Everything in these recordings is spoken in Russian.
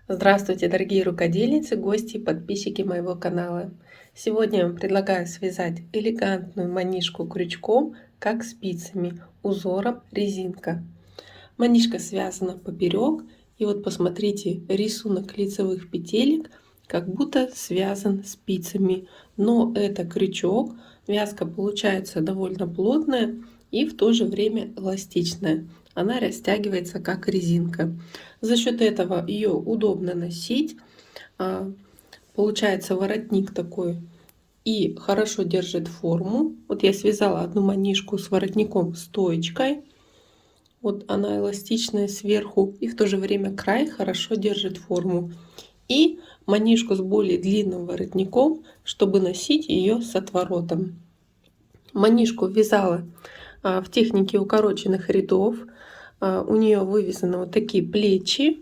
Здравствуйте, дорогие рукодельницы, гости и подписчики моего канала. Сегодня я вам предлагаю связать элегантную манишку крючком, как спицами, узором резинка. Манишка связана поперек, и вот посмотрите, рисунок лицевых петелек как будто связан спицами, но это крючок, вязка получается довольно плотная и в то же время эластичная. Она растягивается как резинка. За счет этого ее удобно носить. а, Получается воротник такой и хорошо держит форму. Вот я связала одну манишку с воротником стоечкой. Вот она эластичная сверху и в то же время край хорошо держит форму. И манишку с более длинным воротником, чтобы носить ее с отворотом. Манишку вязала в технике укороченных рядов. У нее вывязаны вот такие плечи.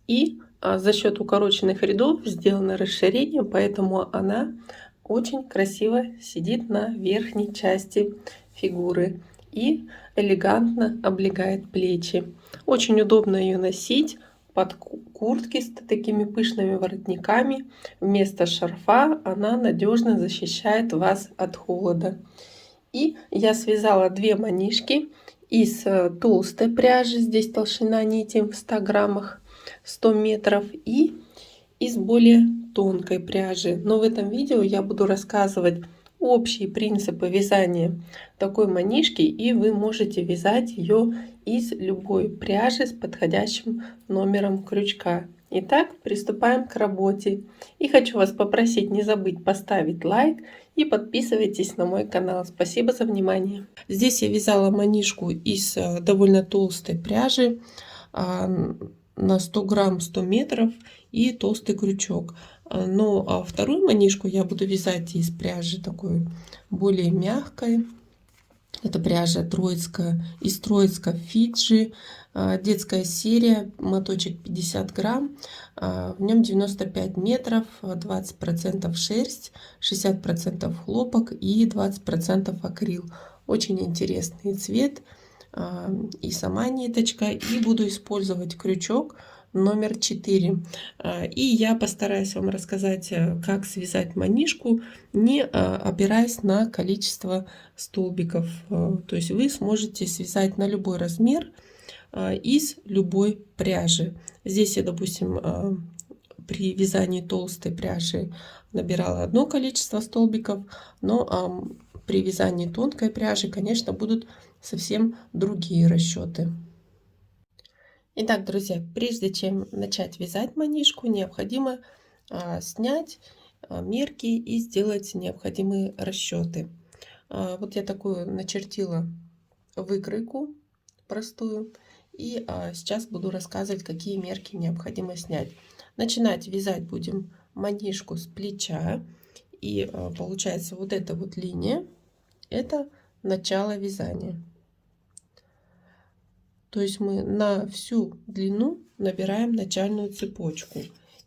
И за счет укороченных рядов сделано расширение, поэтому она очень красиво сидит на верхней части фигуры и элегантно облегает плечи. Очень удобно ее носить под куртки с такими пышными воротниками. Вместо шарфа она надежно защищает вас от холода. И я связала две манишки из толстой пряжи, здесь толщина нити в 100 граммах 100 метров, и из более тонкой пряжи. Но в этом видео я буду рассказывать общие принципы вязания такой манишки, и вы можете вязать ее из любой пряжи с подходящим номером крючка. Итак, приступаем к работе. И хочу вас попросить не забыть поставить лайк и подписывайтесь на мой канал. Спасибо за внимание. Здесь я вязала манишку из довольно толстой пряжи на 100 грамм 100 метров и толстый крючок. Но вторую манишку я буду вязать из пряжи такой более мягкой. Это пряжа троицкая, из Троицка Фиджи, детская серия, моточек 50 грамм, в нем 95 метров, 20% шерсть, 60% хлопок и 20% акрил. Очень интересный цвет и сама ниточка, и буду использовать крючок номер 4. И я постараюсь вам рассказать, как связать манишку, не опираясь на количество столбиков. То есть вы сможете связать на любой размер из любой пряжи. Здесь я, допустим, при вязании толстой пряжи набирала одно количество столбиков, но при вязании тонкой пряжи, конечно, будут совсем другие расчеты. Итак, друзья, прежде чем начать вязать манишку, необходимо снять мерки и сделать необходимые расчеты. Вот я такую начертила выкройку простую, и сейчас буду рассказывать, какие мерки необходимо снять. Начинать вязать будем манишку с плеча, и получается вот эта вот линия, это начало вязания. То есть мы на всю длину набираем начальную цепочку.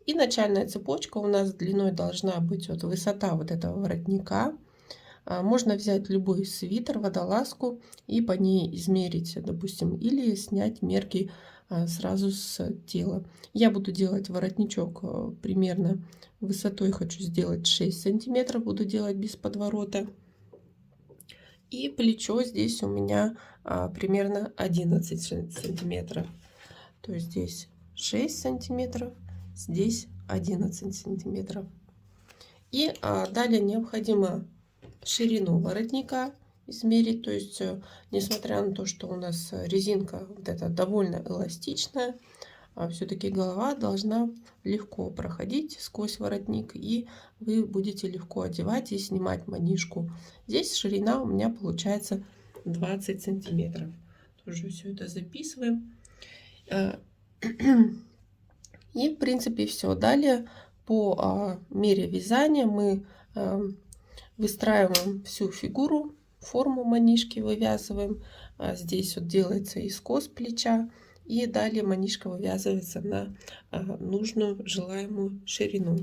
И начальная цепочка у нас длиной должна быть вот высота вот этого воротника. Можно взять любой свитер, водолазку и по ней измерить, допустим, или снять мерки сразу с тела. Я буду делать воротничок примерно высотой, хочу сделать 6 сантиметров, буду делать без подворота. И плечо здесь у меня примерно 11 сантиметров. То есть здесь 6 сантиметров, здесь 11 сантиметров. И далее необходимо ширину воротника измерить. То есть, несмотря на то, что у нас резинка вот эта довольно эластичная, все-таки голова должна легко проходить сквозь воротник, и вы будете легко одевать и снимать манишку. Здесь ширина у меня получается 20 сантиметров. Тоже все это записываем. И в принципе все. Далее по мере вязания мы выстраиваем всю фигуру, форму манишки вывязываем. Здесь вот делается и скос плеча. И далее манишка вывязывается на нужную желаемую ширину.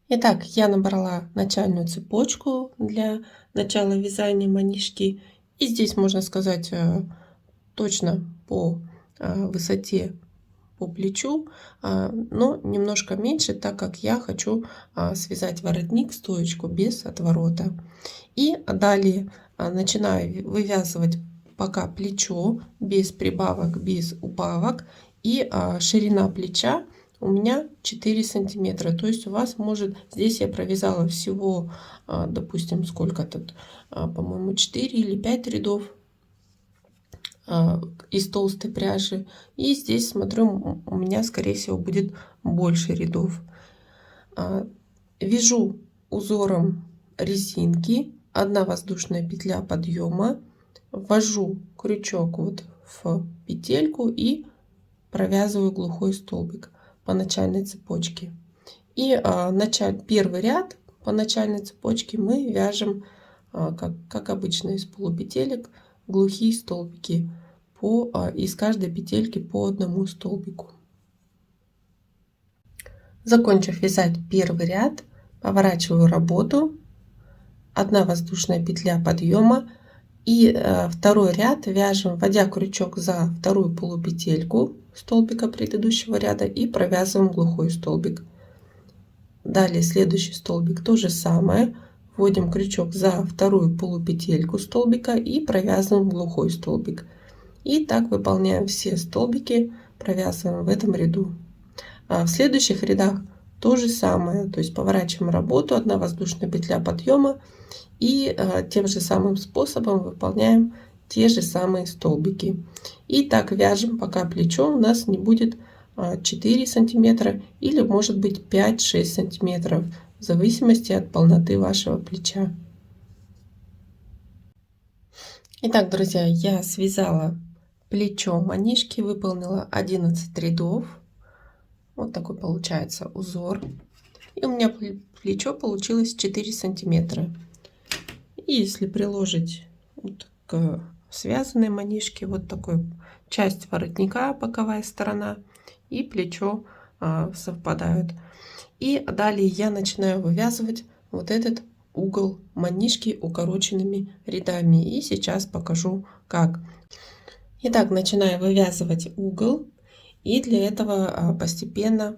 Итак, я набрала начальную цепочку для начала вязания манишки. И здесь можно сказать точно по высоте по плечу, но немножко меньше, так как я хочу связать воротник, стоечку без отворота. И далее начинаю вывязывать пока плечо без прибавок, без убавок. И ширина плеча у меня 4 сантиметра. То есть у вас может, здесь я провязала всего, допустим, сколько тут, по-моему, 4 или 5 рядов из толстой пряжи. И здесь, смотрю, у меня, скорее всего, будет больше рядов. Вяжу узором резинки, 1 воздушная петля подъема, ввожу крючок вот в петельку и провязываю глухой столбик по начальной цепочке. И первый ряд по начальной цепочке мы вяжем, как обычно, из полупетелек глухие столбики из каждой петельки по 1 столбику. Закончив вязать первый ряд, поворачиваю работу, 1 воздушная петля подъема, и второй ряд вяжем, вводя крючок за вторую полупетельку столбика предыдущего ряда и провязываем глухой столбик. Далее следующий столбик то же самое, вводим крючок за вторую полупетельку столбика и провязываем глухой столбик. И так выполняем все столбики, провязываем в этом ряду. В следующих рядах то же самое, то есть поворачиваем работу, 1 воздушная петля подъема и тем же самым способом выполняем те же самые столбики. И так вяжем, пока плечо у нас не будет 4 сантиметра или может быть 5-6 сантиметров, в зависимости от полноты вашего плеча. Итак, друзья, я связала плечо манишки, выполнила 11 рядов. Вот такой получается узор. И у меня плечо получилось 4 сантиметра. И если приложить вот к связанной манишке, вот такой часть воротника, боковая сторона и плечо совпадают. И далее я начинаю вывязывать вот этот угол манишки укороченными рядами. И сейчас покажу как. Итак, начинаю вывязывать угол. И для этого постепенно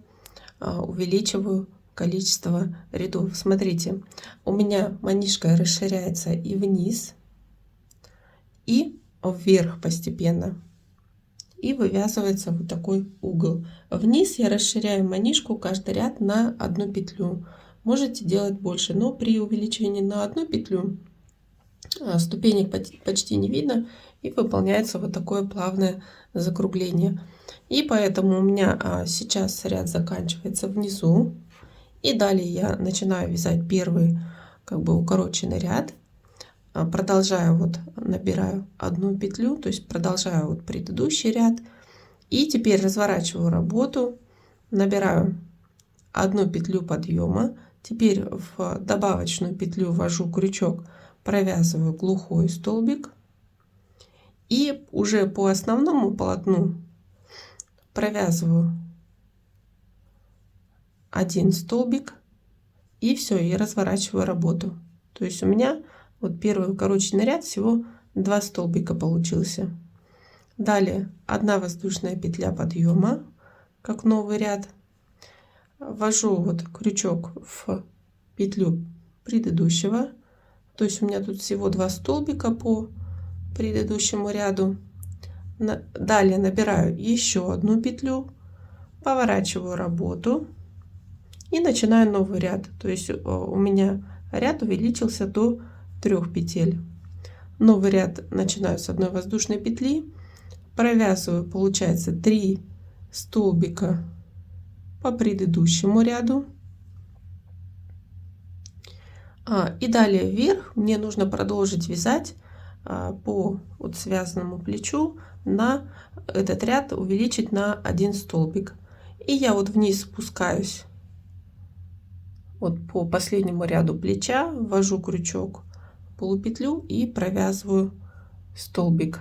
увеличиваю количество рядов. Смотрите, у меня манишка расширяется и вниз, и вверх постепенно. И вывязывается вот такой угол. Вниз я расширяю манишку каждый ряд на 1 петлю. Можете делать больше, но при увеличении на 1 петлю ступенек почти не видно, и выполняется вот такое плавное закругление. И поэтому у меня сейчас ряд заканчивается внизу. И далее я начинаю вязать первый укороченный ряд. Продолжаю, вот набираю 1 петлю, то есть продолжаю вот предыдущий ряд. И теперь разворачиваю работу, набираю 1 петлю подъема. Теперь в добавочную петлю ввожу крючок, провязываю глухой столбик. И уже по основному полотну провязываю 1 столбик и все, и разворачиваю работу. То есть у меня вот первый укороченный ряд всего 2 столбика получился. Далее 1 воздушная петля подъема, как новый ряд, ввожу вот крючок в петлю предыдущего, то есть у меня тут всего 2 столбика по предыдущему ряду. Далее набираю еще 1 петлю, поворачиваю работу и начинаю новый ряд. То есть у меня ряд увеличился до 3 петель. Новый ряд начинаю с 1 воздушной петли, провязываю, получается 3 столбика по предыдущему ряду. И далее вверх мне нужно продолжить вязать по вот связанному плечу, на этот ряд увеличить на 1 столбик. И я вот вниз спускаюсь вот по последнему ряду плеча, ввожу крючок в полупетлю и провязываю столбик.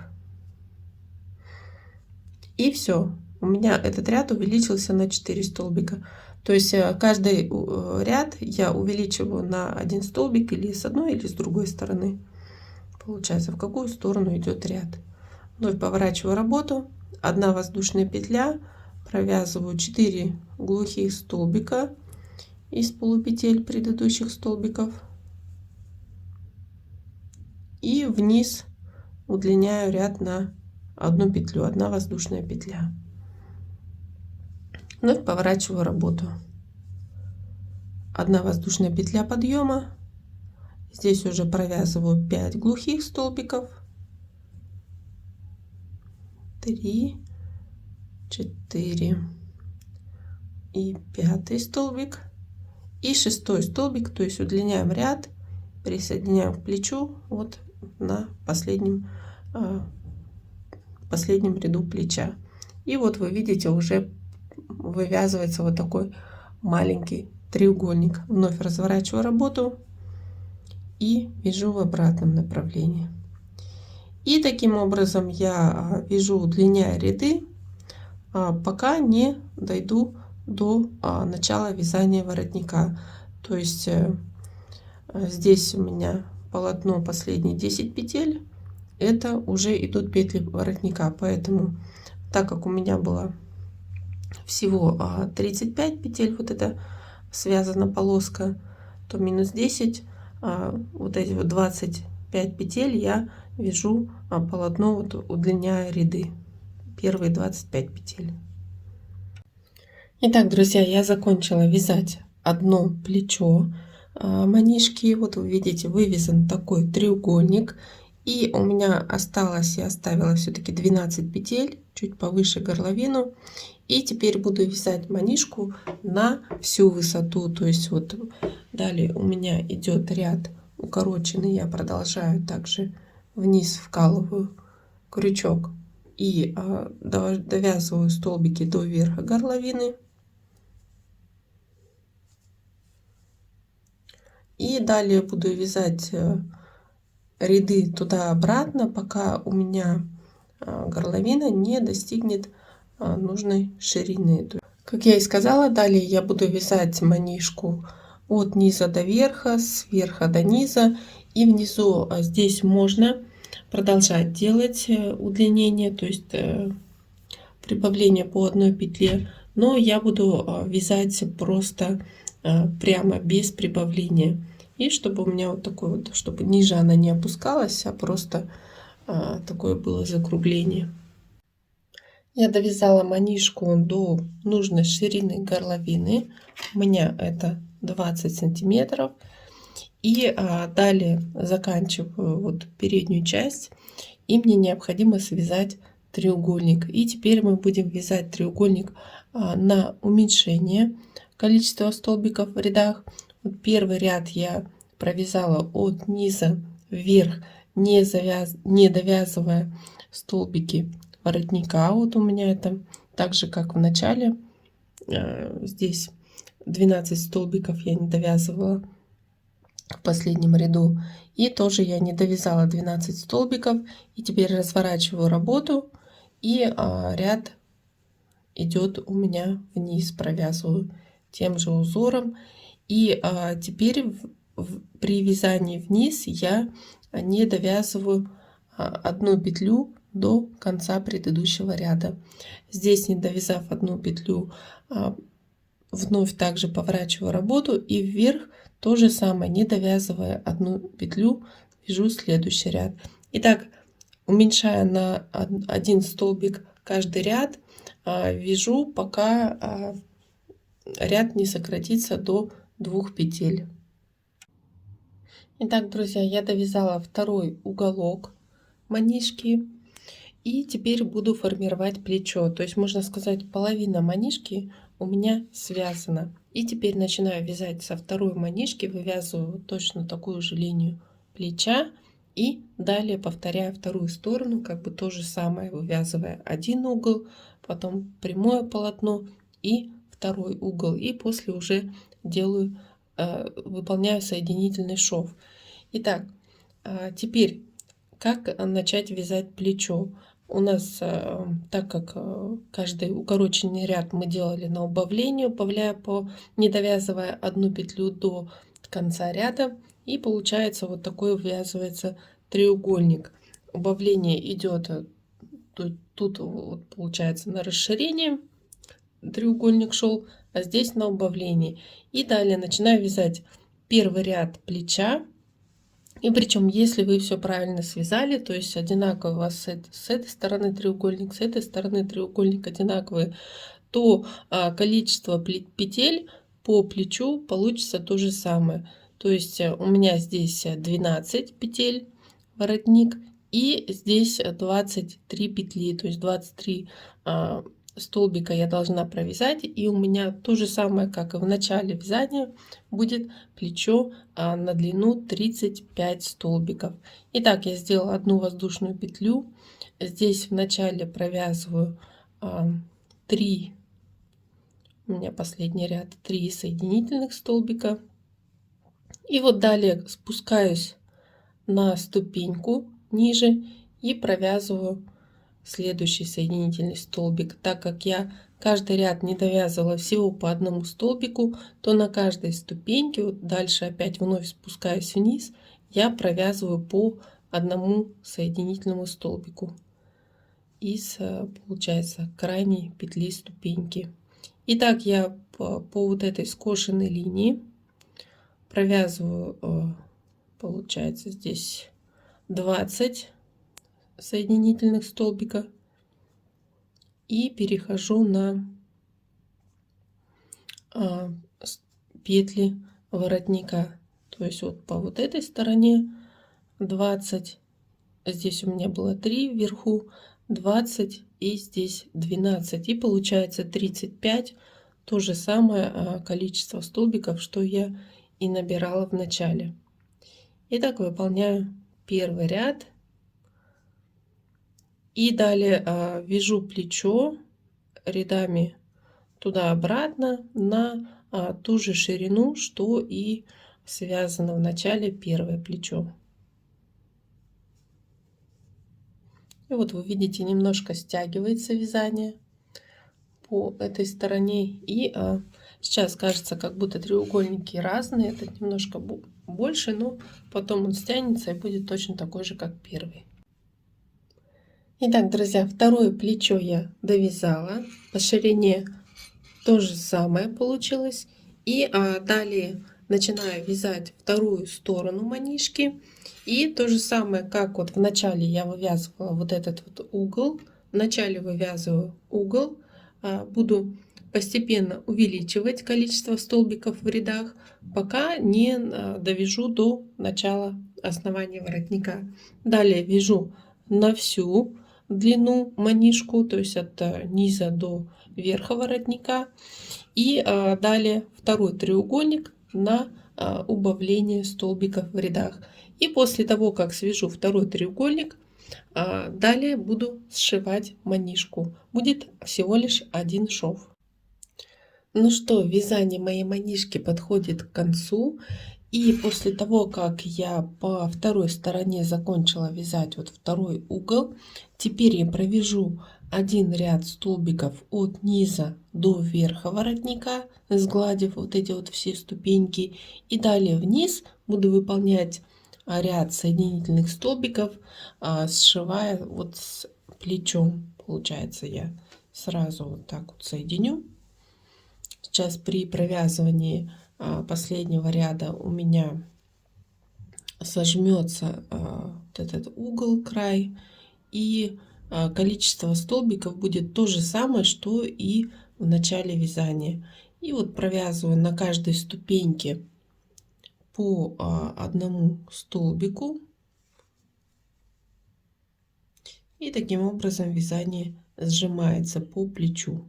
И все, у меня этот ряд увеличился на 4 столбика. То есть каждый ряд я увеличиваю на 1 столбик или с одной, или с другой стороны. Получается, в какую сторону идет ряд. Вновь поворачиваю работу 1 воздушная петля, провязываю 4 глухих столбика из полупетель предыдущих столбиков и вниз удлиняю ряд на 1 петлю, 1 воздушная петля. Вновь поворачиваю работу. 1 воздушная петля подъема, здесь уже провязываю 5 глухих столбиков, 3, 4 и 5 столбик и 6 столбик, то есть удлиняем ряд, присоединяем к плечу вот на последнем ряду плеча. И вот вы видите, уже вывязывается вот такой маленький треугольник. Вновь разворачиваю работу и вяжу в обратном направлении. И таким образом я вяжу, удлиняя ряды, пока не дойду до начала вязания воротника. То есть здесь у меня полотно последние 10 петель, это уже идут петли воротника. Поэтому, так как у меня было всего 35 петель, вот это связана полоска, то минус 10, вот эти вот 25 петель я вяжу полотно, вот удлиняя ряды, первые 25 петель. Итак, друзья, я закончила вязать одно плечо манишки. Вот вы видите, вывязан такой треугольник. И у меня осталось, я оставила все-таки 12 петель, чуть повыше горловину. И теперь буду вязать манишку на всю высоту. То есть вот далее у меня идет ряд укороченный. Я продолжаю также вниз вкалываю крючок и довязываю столбики до верха горловины. И далее буду вязать ряды туда-обратно, пока у меня горловина не достигнет нужной ширины. Как я и сказала, далее я буду вязать манишку от низа до верха, с верха до низа. И внизу здесь можно продолжать делать удлинение, то есть прибавление по одной петле. Но я буду вязать просто прямо без прибавления. И чтобы у меня вот такой вот, чтобы ниже она не опускалась, а просто такое было закругление. Я довязала манишку до нужной ширины горловины. У меня это 20 сантиметров. И далее заканчиваю вот переднюю часть. И мне необходимо связать треугольник. И теперь мы будем вязать треугольник на уменьшение количества столбиков в рядах. Вот первый ряд я провязала от низа вверх, не довязывая столбики воротника. Вот у меня это так же, как в начале. Здесь 12 столбиков я не довязывала в последнем ряду. И тоже я не довязала 12 столбиков. И теперь разворачиваю работу. И ряд идет у меня вниз. Провязываю тем же узором. И теперь при вязании вниз я не довязываю одну петлю до конца предыдущего ряда. Здесь, не довязав одну петлю, вновь также поворачиваю работу и вверх то же самое, не довязывая одну петлю, вяжу следующий ряд. Итак, уменьшая на 1 столбик каждый ряд, вяжу, пока ряд не сократится до 2 петель. Итак, друзья, я довязала второй уголок манишки. И теперь буду формировать плечо. То есть, можно сказать, половина манишки у меня связана. И теперь начинаю вязать со второй манишки, вывязываю точно такую же линию плеча. И далее повторяю вторую сторону, как бы то же самое, вывязывая один угол, потом прямое полотно и второй угол. И после уже делаю, выполняю соединительный шов. Итак, теперь как начать вязать плечо? У нас, так как каждый укороченный ряд мы делали на убавление, убавляя не довязывая одну петлю до конца ряда, и получается вот такой ввязывается треугольник. Убавление идет тут вот получается на расширение треугольник шел, а здесь на убавлении. И далее начинаю вязать первый ряд плеча. И причем, если вы все правильно связали, то есть одинаково у вас с этой стороны треугольник, с этой стороны треугольник одинаковые, то количество петель по плечу получится то же самое. То есть у меня здесь 12 петель воротник, и здесь 23 петли, то есть 23 столбика я должна провязать, и у меня то же самое, как и в начале вязания, будет плечо на длину 35 столбиков. Итак, я сделала одну воздушную петлю, здесь в начале провязываю 3, у меня последний ряд, 3 соединительных столбика, и вот далее спускаюсь на ступеньку ниже и провязываю следующий соединительный столбик. Так как я каждый ряд не довязывала всего по одному столбику, то на каждой ступеньке, вот дальше опять вновь спускаюсь вниз, я провязываю по одному соединительному столбику из, получается, крайней петли ступеньки. Итак, я по вот этой скошенной линии провязываю, получается, здесь 20 соединительных столбика и перехожу на петли воротника. То есть вот по вот этой стороне 20, здесь у меня было 3 вверху, 20 и здесь 12, и получается 35, то же самое количество столбиков, что я и набирала в начале. Итак, выполняю первый ряд. И далее вяжу плечо рядами туда-обратно на ту же ширину, что и связано в начале первое плечо. И вот вы видите, немножко стягивается вязание по этой стороне. И сейчас кажется, как будто треугольники разные. Это немножко больше, но потом он стянется и будет точно такой же, как первый. Итак, друзья, второе плечо я довязала. По ширине то же самое получилось. И далее начинаю вязать вторую сторону манишки. И то же самое, как вот в начале я вывязывала вот этот вот угол. Вначале вывязываю угол. Буду постепенно увеличивать количество столбиков в рядах, пока не довяжу до начала основания воротника. Далее вяжу на всю длину манишку, то есть от низа до верха воротника. И далее второй треугольник на убавление столбиков в рядах. И после того, как свяжу второй треугольник, далее буду сшивать манишку. Будет всего лишь один шов. Ну что, вязание моей манишки подходит к концу. И после того, как я по второй стороне закончила вязать вот второй угол, теперь я провяжу один ряд столбиков от низа до верха воротника, сгладив вот эти вот все ступеньки. И далее вниз буду выполнять ряд соединительных столбиков, сшивая вот с плечом. Получается, я сразу вот так вот соединю. Сейчас при провязывании последнего ряда у меня сожмется вот этот угол, край, и количество столбиков будет то же самое, что и в начале вязания. И вот провязываю на каждой ступеньке по одному столбику, и таким образом вязание сжимается по плечу.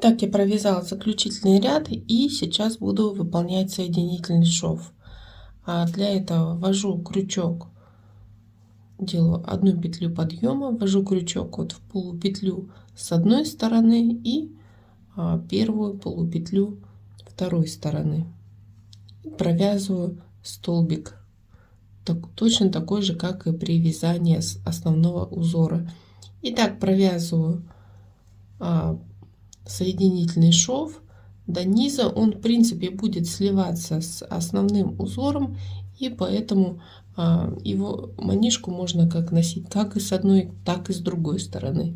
Так, я провязала заключительный ряд, и сейчас буду выполнять соединительный шов. Для этого ввожу крючок, делаю одну петлю подъема, ввожу крючок вот в полупетлю с одной стороны и первую полупетлю второй стороны. Провязываю столбик точно такой же, как и при вязании основного узора. Итак, провязываю соединительный шов до низа. Он в принципе будет сливаться с основным узором, И поэтому его манишку можно как носить как и с одной, так и с другой стороны.